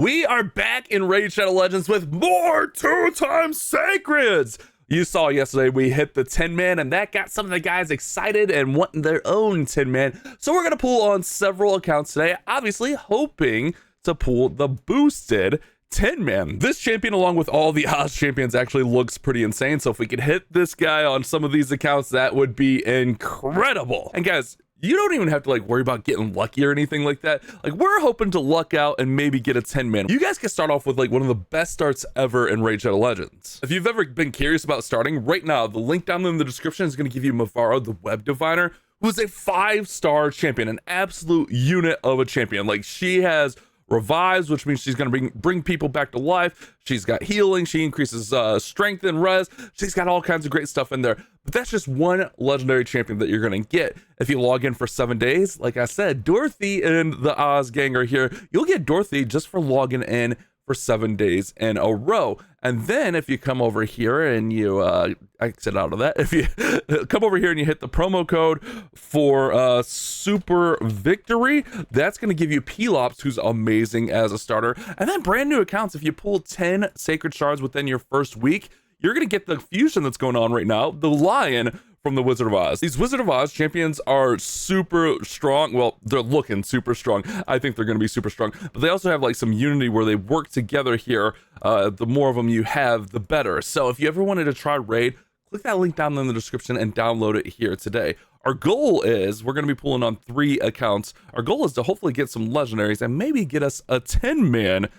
We are back in Raid Shadow Legends with more two-time sacreds. You saw yesterday we hit the 10-man, and that got some of the guys excited and wanting their own 10-man. So we're going to pull on several accounts today, obviously hoping to pull the boosted 10-man. This champion, along with all the Oz champions, actually looks pretty insane. So if we could hit this guy on some of these accounts, that would be incredible. And guys, you don't even have to like worry about getting lucky or anything like that. Like, we're hoping to luck out and maybe get a 10-man. You guys can start off with like one of the best starts ever in Raid Shadow Legends. If you've ever been curious about starting, right now, the link down in the description is going to give you Mavaro, the web diviner, who's a 5-star champion, an absolute unit of a champion. Like, she has revives, which means she's going to bring people back to life. She's got healing. She increases strength and res. She's got all kinds of great stuff in there. But that's just one legendary champion that you're going to get if you log in for 7 days. Like I said, Dorothy and the Oz gang are here. You'll get Dorothy just for logging in for 7 days in a row. And then if you come over here and you exit out of that, if you come over here and you hit the promo code for super victory, that's going to give you Pelops, who's amazing as a starter. And then brand new accounts, if you pull 10 sacred shards within your first week, you're going to get the fusion that's going on right now, the lion from the Wizard of Oz. These Wizard of Oz champions are super strong. Well, they're looking super strong. I think they're going to be super strong, but they also have like some unity where they work together here. The more of them you have, the better. So if you ever wanted to try Raid, click that link down in the description and download it here today. Our goal is, we're going to be pulling on 3 accounts. Our goal is to hopefully get some legendaries and maybe get us a 10-man.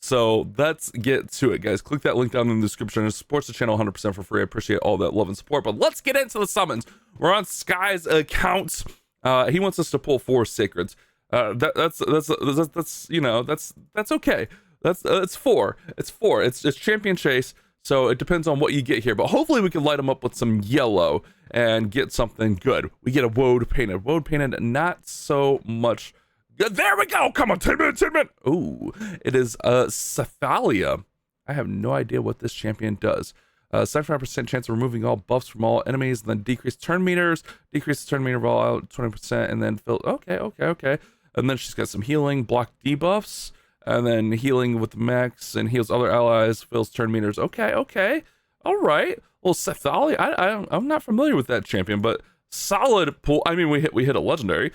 So let's get to it, guys. Click that link down in the description. It supports the channel 100% for free. I appreciate all that love and support. But let's get into the summons. We're on Skye's account. He wants us to pull 4 sacreds. That's you know, that's okay. It's 4. It's 4. It's champion chase. So it depends on what you get here. But hopefully we can light them up with some yellow and get something good. We get a woad painted. Woad painted, not so much. There we go. Come on, 10-man, 10-man. Ooh, it is Cephalia. I have no idea what this champion does. 75% chance of removing all buffs from all enemies, and then decrease turn meters, decrease the turn meter of all out 20%, and then fill. Okay. And then she's got some healing, block debuffs, and then healing with the max, and heals other allies, fills turn meters. Okay. All right. Well, Cephalia, I'm not familiar with that champion, but solid pull. I mean, we hit a legendary.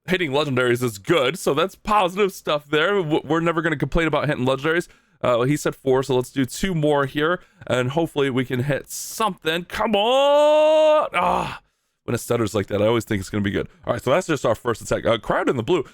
Hitting legendaries is good, so that's positive stuff there. We're never going to complain about hitting legendaries. He said 4, so let's do 2 more here, and hopefully we can hit something. Come on! When it stutters like that, I always think it's going to be good. All right, so that's just our first attack. Crowd in the blue,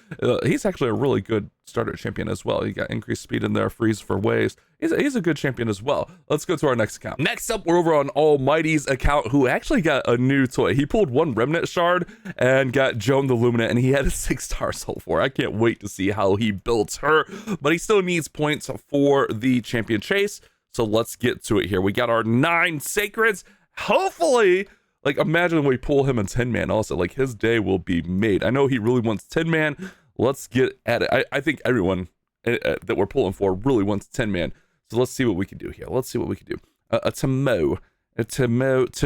he's actually a really good starter champion as well. He got increased speed in there, freeze for waves. He's a good champion as well. Let's go to our next account. Next up, we're over on Almighty's account, who actually got a new toy. He pulled 1 remnant shard and got Joan the Luminant, and he had a 6-star soul for her. I can't wait to see how he builds her, but he still needs points for the champion chase. So let's get to it here. We got our 9 sacreds. Hopefully, like, imagine we pull him in 10-man also. Like, his day will be made. I know he really wants 10-man. Let's get at it. I think everyone that we're pulling for really wants 10-man. So let's see what we can do here. Let's see what we can do. To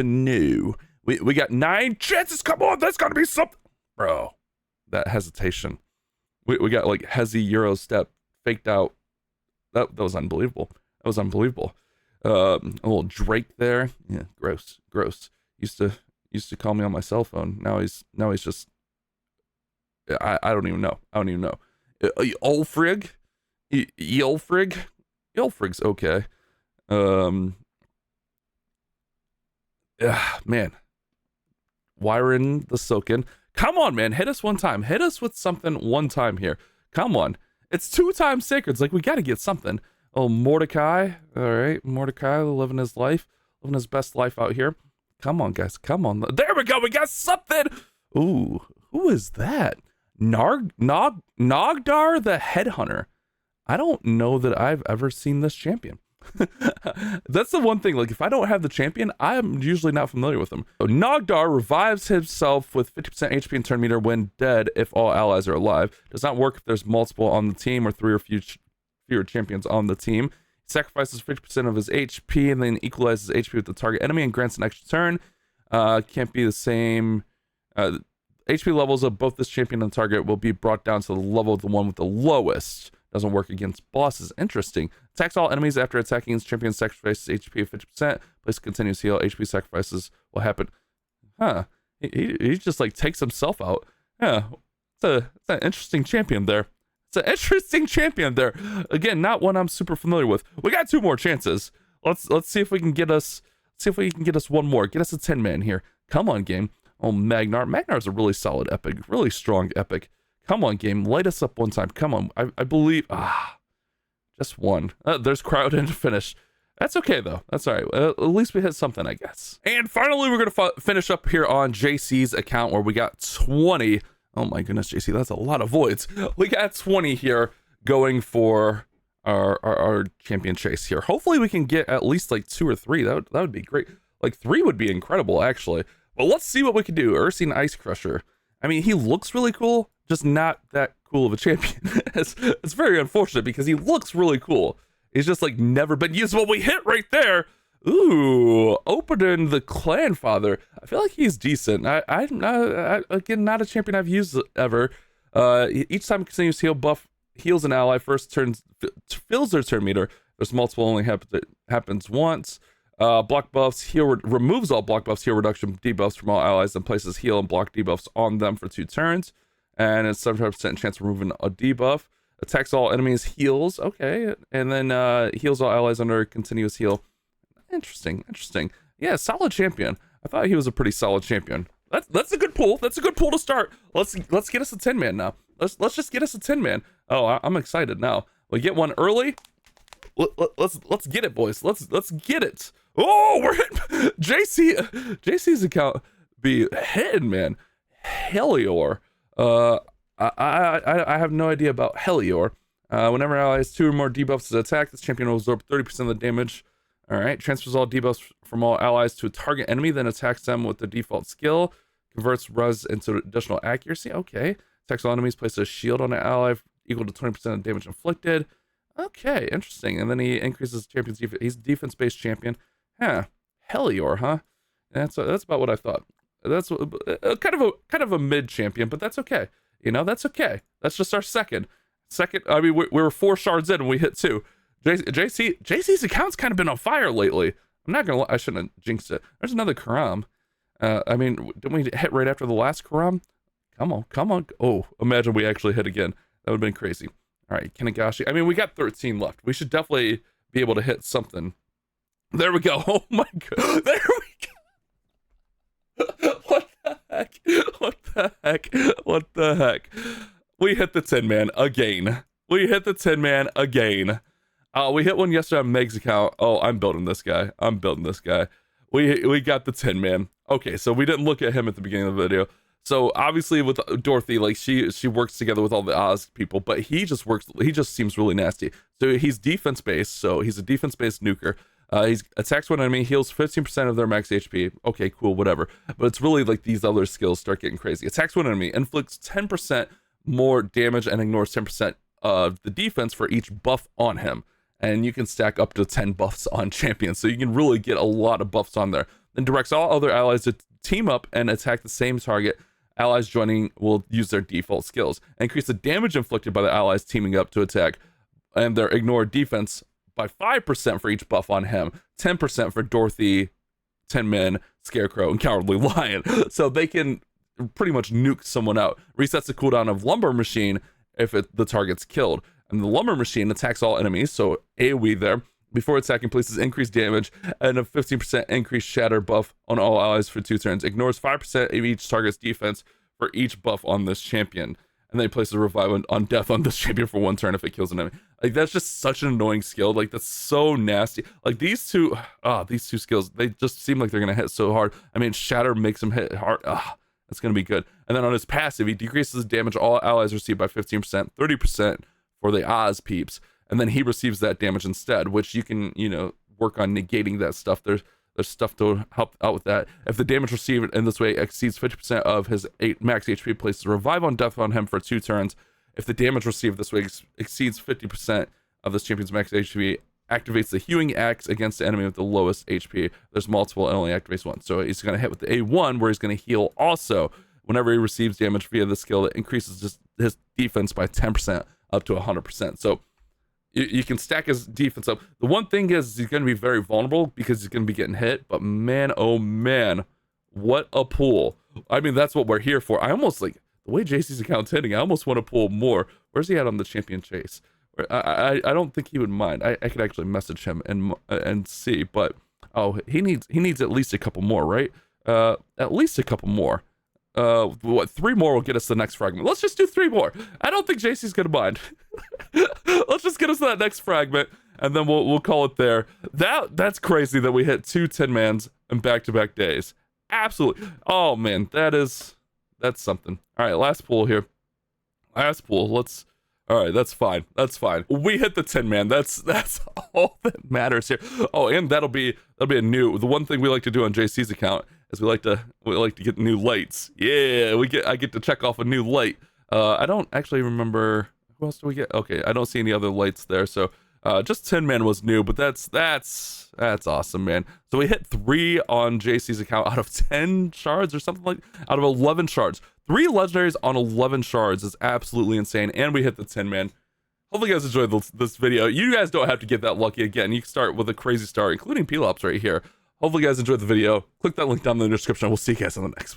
new. We got 9 chances. Come on, that's gotta be something. Bro, that hesitation. We got like Hezi Euro step faked out. That was unbelievable. That was unbelievable. A little Drake there. Yeah, gross. Used to call me on my cell phone. Now he's just. I don't even know. Ulfrig. Ulfrig's okay. Man. Wiring the Silken. Come on, man. Hit us one time. Hit us with something one time here. Come on. It's 2-time sacreds. Like, we got to get something. Oh, Mordecai. All right. Mordecai living his life. Living his best life out here. Come on, guys. Come on. There we go. We got something. Ooh. Who is that? Nogdar the Headhunter. I don't know that I've ever seen this champion. That's the one thing. Like, if I don't have the champion, I'm usually not familiar with him. So Nogdar revives himself with 50% HP and turn meter when dead if all allies are alive. Does not work if there's multiple on the team or 3 or fewer champions on the team. Sacrifices 50% of his HP and then equalizes HP with the target enemy and grants an extra turn. Can't be the same. HP levels of both this champion and target will be brought down to the level of the one with the lowest. Doesn't work against bosses. Interesting. Attacks all enemies after attacking its champion, sacrifices HP of 50%. Place continuous heal. HP sacrifices will happen. Huh. He just like takes himself out. Yeah. It's an interesting champion there. It's an interesting champion there. Again, not one I'm super familiar with. We got 2 more chances. Let's see if we can get us. See if we can get us one more. Get us a 10-man here. Come on, game. Oh, Magnar. Magnar's a really solid epic. Really strong epic. Come on, game. Light us up one time. Come on. I believe. Just one. There's crowd in to finish. That's okay, though. That's all right. At least we hit something, I guess. And finally, we're going to finish up here on JC's account where we got 20. Oh, my goodness, JC. That's a lot of voids. We got 20 here going for our champion chase here. Hopefully, we can get at least like 2 or 3. That would be great. Like 3 would be incredible, actually. But let's see what we can do. Ursine Ice Crusher. I mean, he looks really cool. Just not that cool of a champion. It's very unfortunate because he looks really cool. He's just like never been used. What we hit right there. Ooh, Opening the Clan Father. I feel like he's decent. Again, not a champion I've used ever. Each time continuous heal buff heals an ally. First turns fills their turn meter. There's multiple, only happens once. Block buffs, heal removes all block buffs, heal reduction debuffs from all allies, and places heal and block debuffs on them for 2 turns. And it's 75% chance of removing a debuff. Attacks all enemies, heals. Okay. And then heals all allies under continuous heal. Interesting. Yeah, solid champion. I thought he was a pretty solid champion. That's a good pull. That's a good pull to start. Let's get us a 10-man now. Let's just get us a 10-man. Oh, I'm excited now. We get one early. Let's get it, boys. Let's get it. Oh, we're hitting JC's account be hitting, man. Helior. I have no idea about Helior. Whenever allies 2 or more debuffs is attacked, this champion will absorb 30% of the damage. All right, transfers all debuffs from all allies to a target enemy, then attacks them with the default skill. Converts Ruz into additional accuracy. Okay. Attacks all enemies, places a shield on an ally equal to 20% of damage inflicted. Okay, interesting. And then he increases champion's defense. He's a defense-based champion. Huh. Helior, huh? That's about what I thought. That's kind of a mid champion, but that's okay. You know, that's okay. That's just our second. I mean, we were 4 shards in and we hit 2. JC's account's kind of been on fire lately. I'm not gonna lie, I shouldn't have jinxed it. There's another Karam. I mean, didn't we hit right after the last Karam? Come on. Oh, imagine we actually hit again. That would have been crazy. All right, Kanagashi. I mean, we got 13 left. We should definitely be able to hit something. There we go. Oh my god. There we go. What the heck? We hit the 10-man again. We hit one yesterday on Meg's account. Oh, I'm building this guy. We got the 10-man. Okay, so we didn't look at him at the beginning of the video. So obviously with Dorothy, like she works together with all the Oz people, but he just seems really nasty. So he's defense based. So he's a defense based nuker. He attacks one enemy, heals 15% of their max HP. Okay, cool, whatever. But it's really like these other skills start getting crazy. Attacks one enemy, inflicts 10% more damage and ignores 10% of the defense for each buff on him. And you can stack up to 10 buffs on champions. So you can really get a lot of buffs on there. Then directs all other allies to team up and attack the same target. Allies joining will use their default skills. Increase the damage inflicted by the allies teaming up to attack and their ignore defense by 5% for each buff on him, 10% for Dorothy, 10 men, Scarecrow, and Cowardly Lion. So they can pretty much nuke someone out. Resets the cooldown of Lumber Machine if the target's killed. And the Lumber Machine attacks all enemies, so AoE there. Before attacking, places increased damage and a 15% increased shatter buff on all allies for 2 turns. Ignores 5% of each target's defense for each buff on this champion. And then he places a revive on death on this champion for 1 turn if it kills an enemy. Like, that's just such an annoying skill. Like, that's so nasty. Like, these two skills, they just seem like they're going to hit so hard. I mean, shatter makes him hit hard. That's going to be good. And then on his passive, he decreases the damage all allies receive by 15%, 30% for the Oz peeps. And then he receives that damage instead, which you can, work on negating that stuff. There's stuff to help out with that. If the damage received in this way exceeds 50% of his max HP, places a revive on death on him for 2 turns. If the damage received this way exceeds 50% of this champion's max HP, activates the healing axe against the enemy with the lowest HP. There's multiple and only activates 1. So he's going to hit with the A1 where he's going to heal also. Whenever he receives damage via the skill, it increases his defense by 10% up to 100%. So you can stack his defense up. The one thing is he's going to be very vulnerable because he's going to be getting hit. But man, oh man, what a pull. I mean, that's what we're here for. I almost like the way JC's account's hitting. I almost want to pull more. Where's he at on the champion chase? I don't think he would mind. I could actually message him and see. But oh, he needs at least a couple more, right? At least a couple more. What, 3 more will get us the next fragment. Let's just do 3 more. I don't think JC's gonna mind. Let's just get us to that next fragment, and then we'll call it there. That's crazy that we hit 2 10-mans in back-to-back days. Absolutely. Oh man, that's something. All right, last pool here. Last pool. All right, that's fine. That's fine. We hit the 10-man. That's all that matters here. Oh, and that'll be the one thing we like to do on JC's account is we like to get new lights. Yeah, I get to check off a new light. I don't actually remember who else do we get. Okay, I don't see any other lights there. So just 10-man was new, but that's awesome, man. So we hit 3 on JC's account out of 10 shards or something like out of 11 shards. 3 legendaries on 11 shards is absolutely insane, and we hit the 10-man. Hopefully you guys enjoyed this video. You guys don't have to get that lucky again. You can start with a crazy start, including P-Lops right here. Hopefully you guys enjoyed the video. Click that link down in the description. We'll see you guys on the next one.